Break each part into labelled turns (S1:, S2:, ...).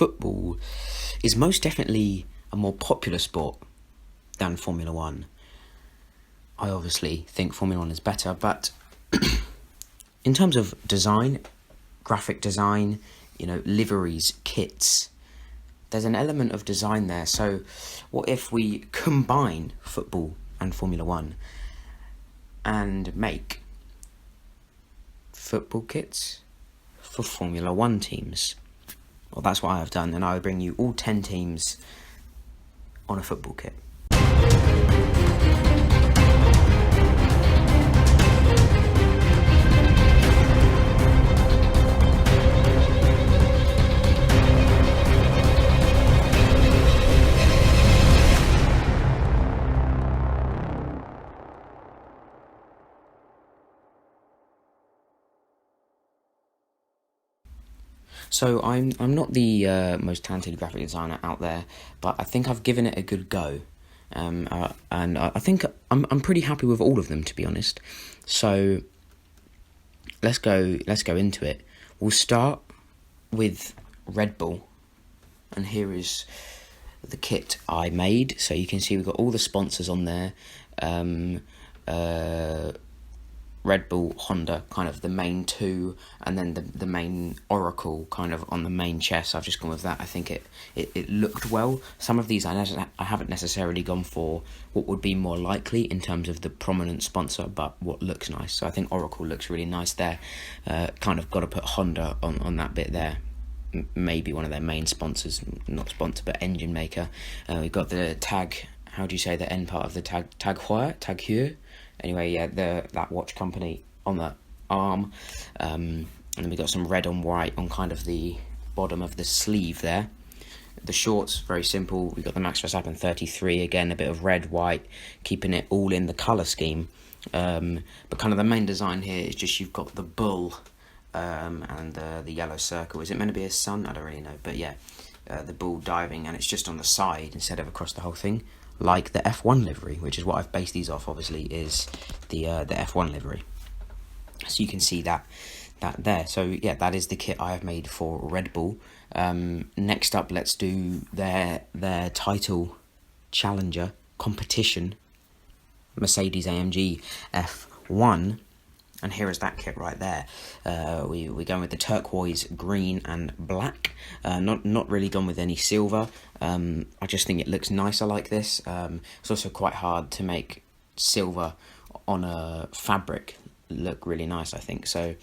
S1: football is most definitely a more popular sport than Formula One. I obviously think Formula One is better, but in terms of design, graphic design, liveries, kits, there's an element of design there. So what if we combine football and Formula One and make football kits for Formula One teams? Well, that's what I have done, and I will bring you all 10 teams on a football kit. So I'm not the most talented graphic designer out there, but I think I've given it a good go, and I think I'm pretty happy with all of them, to be honest. So let's go into it. We'll start with Red Bull, and here is the kit I made. So you can see we've got all the sponsors on there. Red Bull, Honda, kind of the main two, and then the main Oracle kind of on the main chest. I've just gone with that. I think it looked well. Some of these I haven't necessarily gone for what would be more likely in terms of the prominent sponsor, but what looks nice. So I think Oracle looks really nice there. Kind of got to put Honda on that bit there. Maybe one of their main sponsors, not sponsor, but engine maker. We've got the tag. How do you say the end part of the tag? Tag Heuer. Anyway, yeah, that watch company on the arm, and then we got some red on white on kind of the bottom of the sleeve there. The shorts, very simple. We got the Max Verstappen 33 again, a bit of red, white, keeping it all in the colour scheme. But kind of the main design here is just you've got the bull and the yellow circle. Is it meant to be a sun? I don't really know, but yeah, the bull diving, and it's just on the side instead of across the whole thing, like the F1 livery, which is what I've based these off, obviously, is the F1 livery. So you can see that there. So yeah, that is the kit I have made for Red Bull. Next up, let's do their title challenger competition, Mercedes-AMG F1. And here is that kit right there. We're going with the turquoise, green and black. Not really gone with any silver. I just think it looks nicer like this. It's also quite hard to make silver on a fabric look really nice, I think. So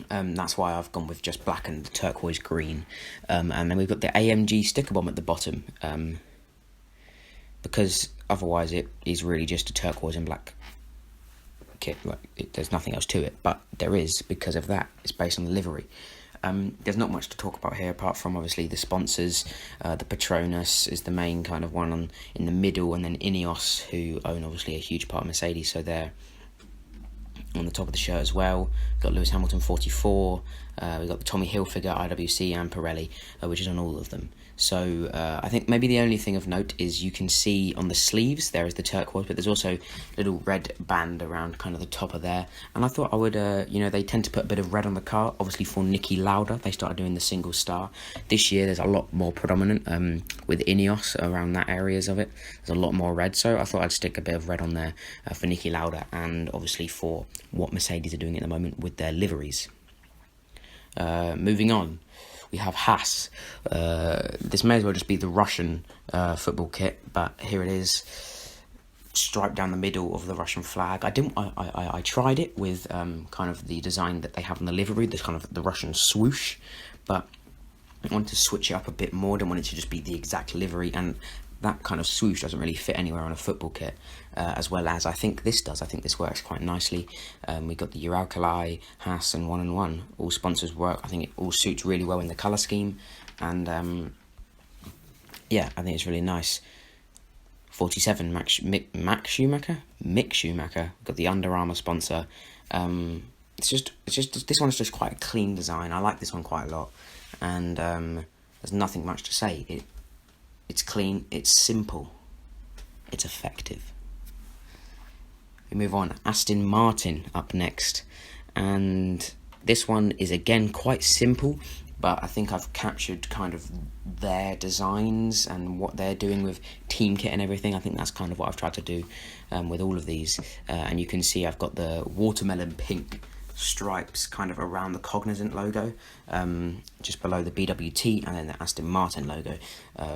S1: that's why I've gone with just black and turquoise green. And then we've got the AMG sticker bomb at the bottom. Because otherwise it is really just a turquoise and black kit. There's nothing else to it, but there is, because of that. It's based on the livery. There's not much to talk about here apart from obviously the sponsors. The Petronas is the main kind of one in the middle, and then Ineos, who own obviously a huge part of Mercedes, so they're on the top of the shirt as well. We've got Lewis Hamilton 44, we've got the Tommy Hilfiger, IWC and Pirelli, which is on all of them. So I think maybe the only thing of note is you can see on the sleeves there is the turquoise, but there's also a little red band around kind of the top of there. And I thought I would, they tend to put a bit of red on the car, obviously for Niki Lauda. They started doing the single star. This year there's a lot more predominant with Ineos around that areas of it. There's a lot more red, so I thought I'd stick a bit of red on there for Niki Lauda, and obviously for what Mercedes are doing at the moment with their liveries. Moving on, we have Haas. This may as well just be the Russian football kit, but here it is, striped down the middle of the Russian flag. I tried it with kind of the design that they have on the livery, this kind of the Russian swoosh, but I wanted to switch it up a bit more. Didn't want it to just be the exact livery, and that kind of swoosh doesn't really fit anywhere on a football kit, as well as I think this does. I think this works quite nicely. We got the Uralkali, Haas and 1&1. All sponsors work. I think it all suits really well in the colour scheme. And yeah, I think it's really nice. 47, Mick Schumacher. Got the Under Armour sponsor. It's just this one's just quite a clean design. I like this one quite a lot. And there's nothing much to say. It's clean, it's simple, it's effective. We move on. Aston Martin up next, and this one is again quite simple. but I think I've captured kind of their designs and what they're doing with team kit and everything. I think that's kind of what I've tried to do with all of these. And you can see I've got the watermelon pink stripes kind of around the Cognizant logo, just below the BWT, and then the Aston Martin logo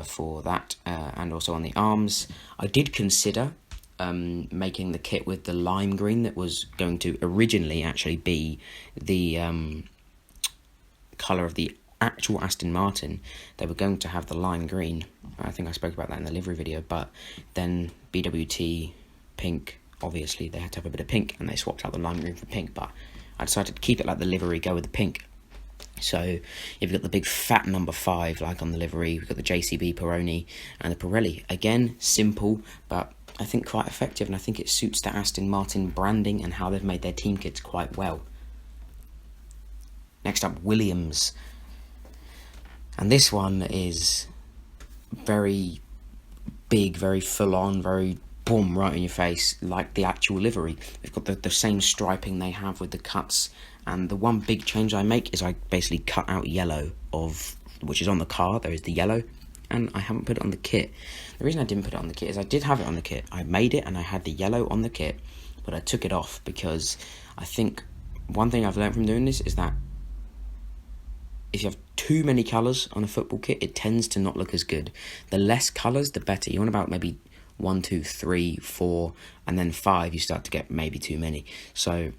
S1: for that, and also on the arms. I did consider making the kit with the lime green that was going to originally actually be the colour of the actual Aston Martin. They were going to have the lime green. I think I spoke about that in the livery video, but then BWT pink, obviously they had to have a bit of pink, and they swapped out the lime green for pink, but I decided to keep it like the livery, go with the pink. So you've got the big fat number 5 like on the livery, we've got the JCB Peroni and the Pirelli. Again, simple, but I think quite effective, and I think it suits the Aston Martin branding and how they've made their team kits quite well. Next up, Williams. And this one is very big, very full-on, very boom, right in your face, like the actual livery. They've got the same striping they have with the cuts, and the one big change I make is I basically cut out yellow, which is on the car. There is the yellow, and I haven't put it on the kit. The reason I didn't put it on the kit is I did have it on the kit. I made it and I had the yellow on the kit, but I took it off because I think one thing I've learned from doing this is that if you have too many colours on a football kit, it tends to not look as good. The less colours, the better. You want about maybe 1, 2, 3, 4, and then 5, you start to get maybe too many. So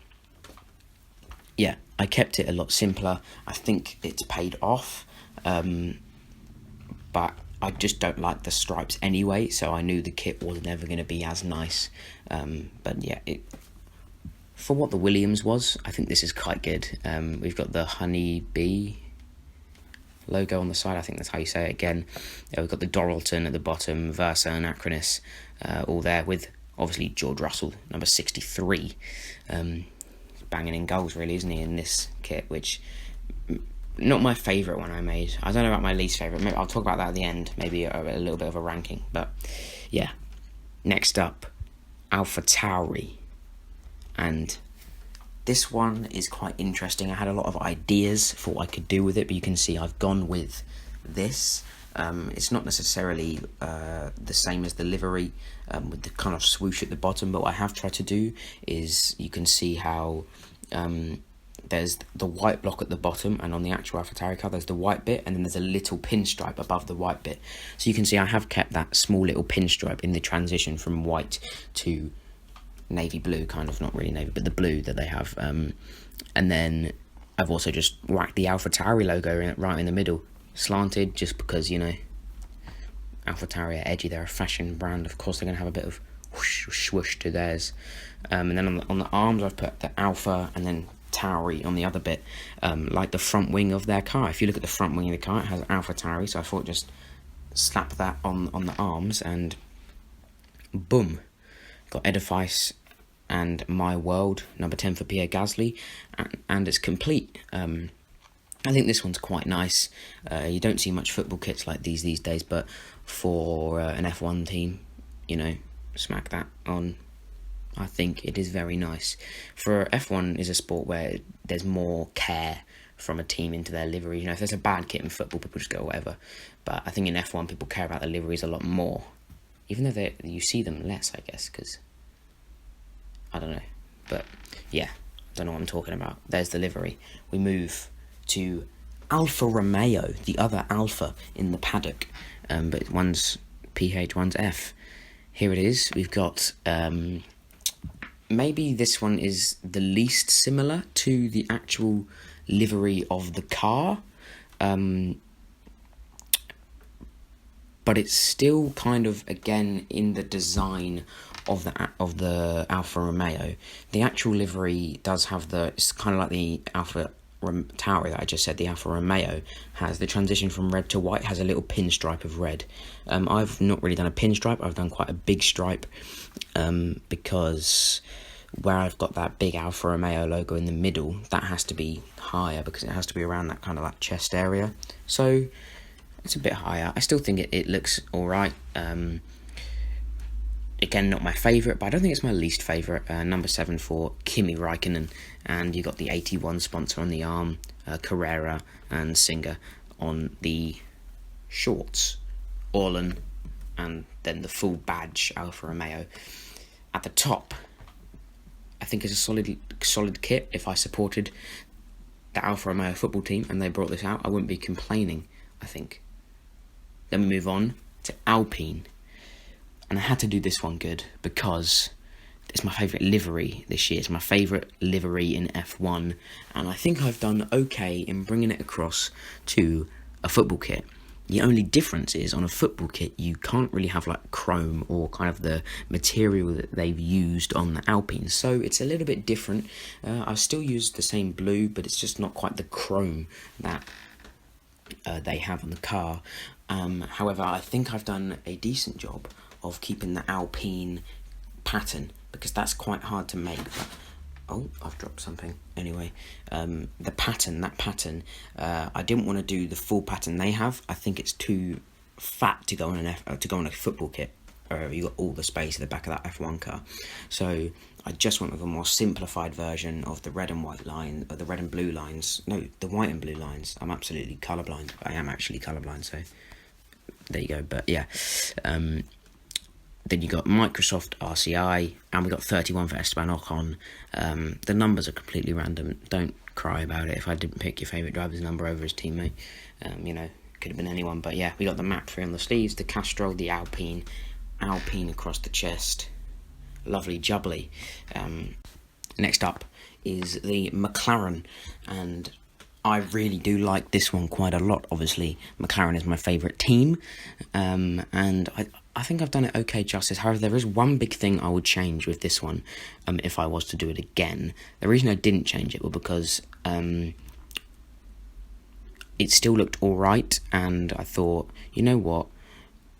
S1: yeah, I kept it a lot simpler. I think it's paid off, but I just don't like the stripes anyway, so I knew the kit was never going to be as nice. But yeah, for what the Williams was, I think this is quite good. We've got the Honey Bee logo on the side, I think that's how you say it again. We've got the Doralton at the bottom, Versa and Acronis, all there, with obviously George Russell, number 63. Banging in goals, really, isn't he, in this kit, which not my favourite one I made. I don't know about my least favourite. Maybe I'll talk about that at the end, maybe a little bit of a ranking. But yeah, next up, Alpha Tauri. And this one is quite interesting. I had a lot of ideas for what I could do with it, but you can see I've gone with this. It's not necessarily the same as the livery with the kind of swoosh at the bottom, but what I have tried to do is you can see how there's the white block at the bottom, and on the actual AlphaTauri car there's the white bit, and then there's a little pinstripe above the white bit. So you can see I have kept that small little pinstripe in the transition from white to navy blue, kind of, not really navy, but the blue that they have. And then I've also just whacked the AlphaTauri logo right in the middle, slanted, just because, you know, AlphaTauri are edgy, they're a fashion brand, of course they're going to have a bit of whoosh, swoosh to theirs. And then on the arms I've put the Alpha and then Tauri on the other bit, like the front wing of their car. If you look at the front wing of the car, it has AlphaTauri, so I thought just slap that on the arms, and boom, got Edifice and My World, number 10 for Pierre Gasly, and it's complete. I think this one's quite nice. You don't see much football kits like these days, but for an F1 team, you know, smack that on. I think it is very nice. For F1 is a sport where there's more care from a team into their livery. You know, if there's a bad kit in football, people just go whatever. But I think in F1 people care about the liveries a lot more, even though you see them less, I guess, because I don't know. But yeah, I don't know what I'm talking about. There's the livery. We move to Alfa Romeo, the other Alfa in the paddock, but one's PH, one's F. Here it is. We've got maybe this one is the least similar to the actual livery of the car, but it's still kind of, again, in the design of the Alfa Romeo. The actual livery does have it's kind of like the Alfa Tauri that I just said. The Alfa Romeo has the transition from red to white, has a little pinstripe of red. I've not really done a pinstripe, I've done quite a big stripe, because where I've got that big Alfa Romeo logo in the middle, that has to be higher because it has to be around that kind of like chest area. So it's a bit higher. I still think it looks alright. Again, not my favourite, but I don't think it's my least favourite. Number 7 for Kimi Räikkönen, and you got the 81 sponsor on the arm, Carrera and Singer on the shorts, Orlan, and then the full badge, Alfa Romeo. At the top, I think it's a solid kit. If I supported the Alfa Romeo football team and they brought this out, I wouldn't be complaining, I think. Then we move on to Alpine. And I had to do this one good because it's my favourite livery this year. It's my favourite livery in F1. And I think I've done okay in bringing it across to a football kit. The only difference is on a football kit, you can't really have like chrome or kind of the material that they've used on the Alpine. So it's a little bit different. I've still used the same blue, but it's just not quite the chrome that they have on the car. However, I think I've done a decent job of keeping the Alpine pattern, because that's quite hard to make. But, oh, I've dropped something. Anyway, that pattern, I didn't want to do the full pattern they have. I think it's too fat to go on a football kit. You got all the space at the back of that F1 car. So I just went with a more simplified version of the red and white line, or the red and blue lines. No, the white and blue lines. I'm absolutely colourblind. I am actually colourblind, so there you go. But yeah, then you got Microsoft RCI, and we got 31 for Esteban Ocon. The numbers are completely random. Don't cry about it if I didn't pick your favourite driver's number over his teammate. Could have been anyone. But yeah, we got the Map 3 on the sleeves, the Castrol, the Alpine across the chest. Lovely jubbly. Next up is the McLaren, and I really do like this one quite a lot. Obviously, McLaren is my favourite team, and I think I've done it okay justice. However, there is one big thing I would change with this one, if I was to do it again. The reason I didn't change it was because it still looked alright, and I thought, you know what,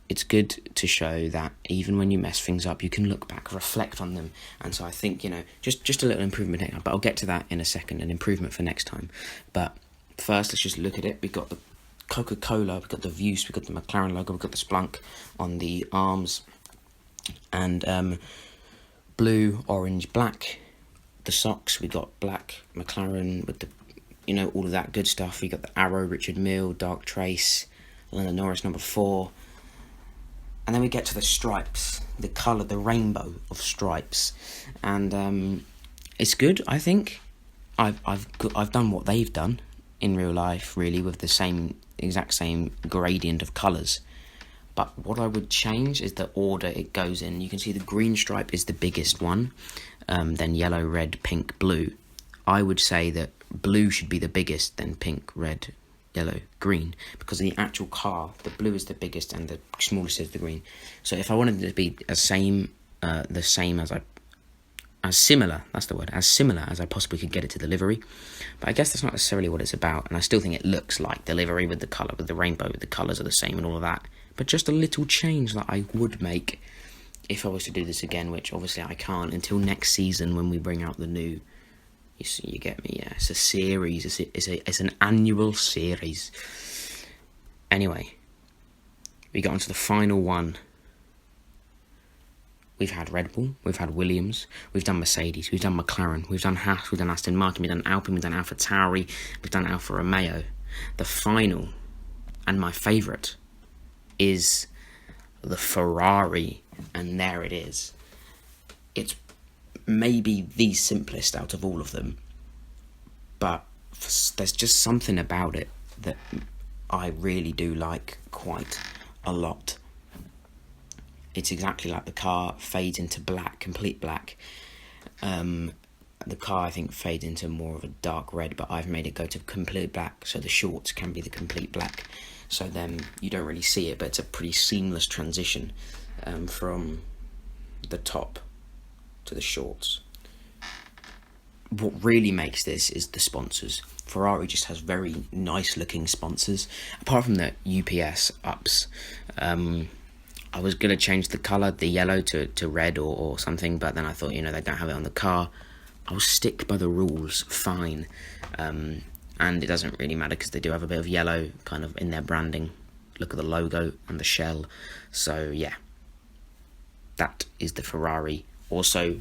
S1: it's good to show that even when you mess things up, you can look back, reflect on them. And so I think, just a little improvement here, but I'll get to that in a second, an improvement for next time. But first, let's just look at it. We've got the Coca-Cola, we've got the Vuse, we've got the McLaren logo, we've got the Splunk on the arms, and blue, orange, black. The socks, we got black McLaren with the, all of that good stuff. We got the Arrow, Richard Mille, Dark Trace, Lando Norris number 4. And then we get to the stripes, the colour, the rainbow of stripes, and it's good. I think I've done what they've done in real life, really, with the exact same gradient of colours. But what I would change is the order it goes in. You can see the green stripe is the biggest one, then yellow, red, pink, blue. I would say that blue should be the biggest, then pink, red, yellow, green, because in the actual car, the blue is the biggest and the smallest is the green. So if I wanted it to be as similar as I possibly could get it to the livery, but I guess that's not necessarily what it's about, and I still think it looks like the livery with the colour, with the rainbow, with the colours are the same and all of that, but just a little change that I would make if I was to do this again, which obviously I can't until next season when we bring out the new. You get me, yeah. It's a series. It's an annual series. Anyway, we got onto the final one. We've had Red Bull, we've had Williams, we've done Mercedes, we've done McLaren, we've done Haas, we've done Aston Martin, we've done Alpine, we've done Alfa Tauri, we've done Alfa Romeo. The final, and my favourite, is the Ferrari, and there it is. It's maybe the simplest out of all of them, but there's just something about it that I really do like quite a lot. It's exactly like the car, fades into black, complete black. The car, I think, fades into more of a dark red, but I've made it go to complete black, so the shorts can be the complete black. So then you don't really see it, but it's a pretty seamless transition from the top to the shorts. What really makes this is the sponsors. Ferrari just has very nice looking sponsors, apart from the UPS ups. I was going to change the colour, the yellow to red or something, but then I thought, they don't have it on the car. I'll stick by the rules, fine. And it doesn't really matter because they do have a bit of yellow kind of in their branding. Look at the logo and the shell. So yeah, that is the Ferrari. Also,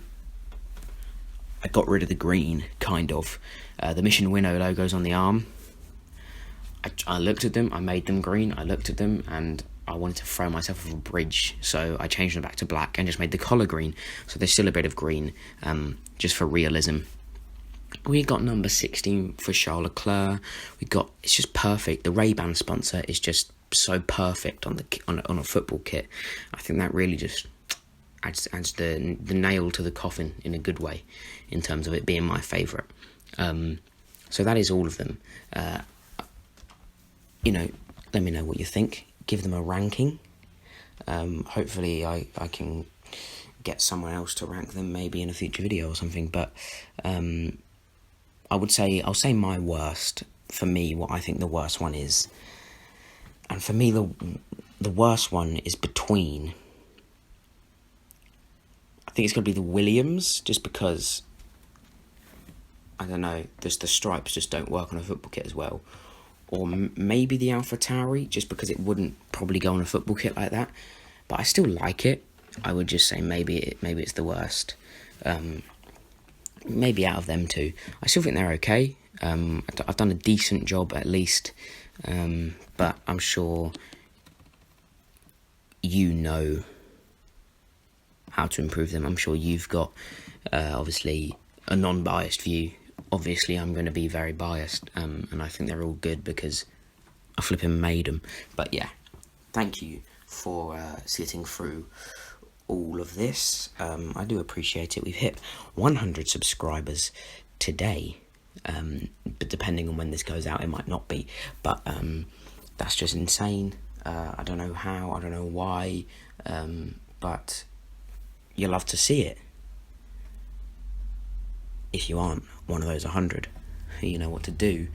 S1: I got rid of the green, kind of. The Mission Winnow logos on the arm. I looked at them, I made them green, I looked at them, and I wanted to throw myself off a bridge, so I changed them back to black and just made the collar green. So there's still a bit of green, just for realism. We got number 16 for Charles Leclerc. It's just perfect. The Ray-Ban sponsor is just so perfect on a football kit. I think that really just adds the nail to the coffin in a good way, in terms of it being my favourite. So that is all of them. Let me know what you think. Give them a ranking. Hopefully I can get someone else to rank them, maybe in a future video or something. But I'll say my worst. For me, what I think the worst one is, and for me the worst one is between. I think it's going to be the Williams, just because, I don't know, the stripes just don't work on a football kit as well. Or maybe the Alfa Tauri, just because it wouldn't probably go on a football kit like that. But I still like it. I would just say maybe it's the worst. Maybe out of them two. I still think they're okay. I've done a decent job at least. But I'm sure you know how to improve them. I'm sure you've got, obviously, a non-biased view. Obviously, I'm going to be very biased, and I think they're all good because I flipping made them. But yeah, thank you for sitting through all of this. I do appreciate it. We've hit 100 subscribers today, but depending on when this goes out, it might not be. But that's just insane. I don't know how, I don't know why, but you'll love to see it. If you aren't one of those 100, you know what to do.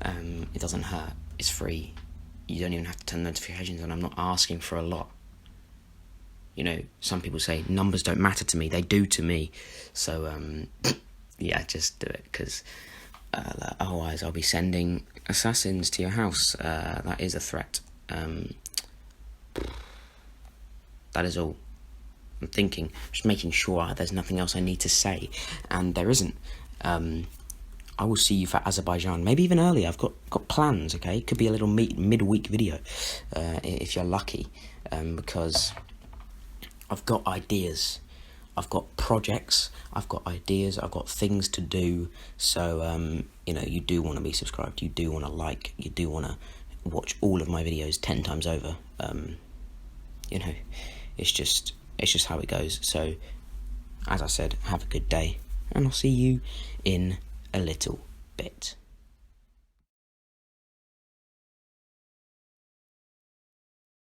S1: It doesn't hurt. It's free. You don't even have to turn notifications on. I'm not asking for a lot. Some people say numbers don't matter to me. They do to me. So, yeah, just do it, because otherwise I'll be sending assassins to your house. That is a threat. That is all. I'm thinking, just making sure there's nothing else I need to say, and there isn't. I will see you for Azerbaijan, maybe even earlier. I've got plans, okay? Could be a little midweek video, if you're lucky, because I've got ideas, I've got projects, I've got ideas, I've got things to do. So, you do want to be subscribed, you do want to like, you do want to watch all of my videos 10 times over. It's just how it goes. So, as I said, have a good day, and I'll see you in a little bit.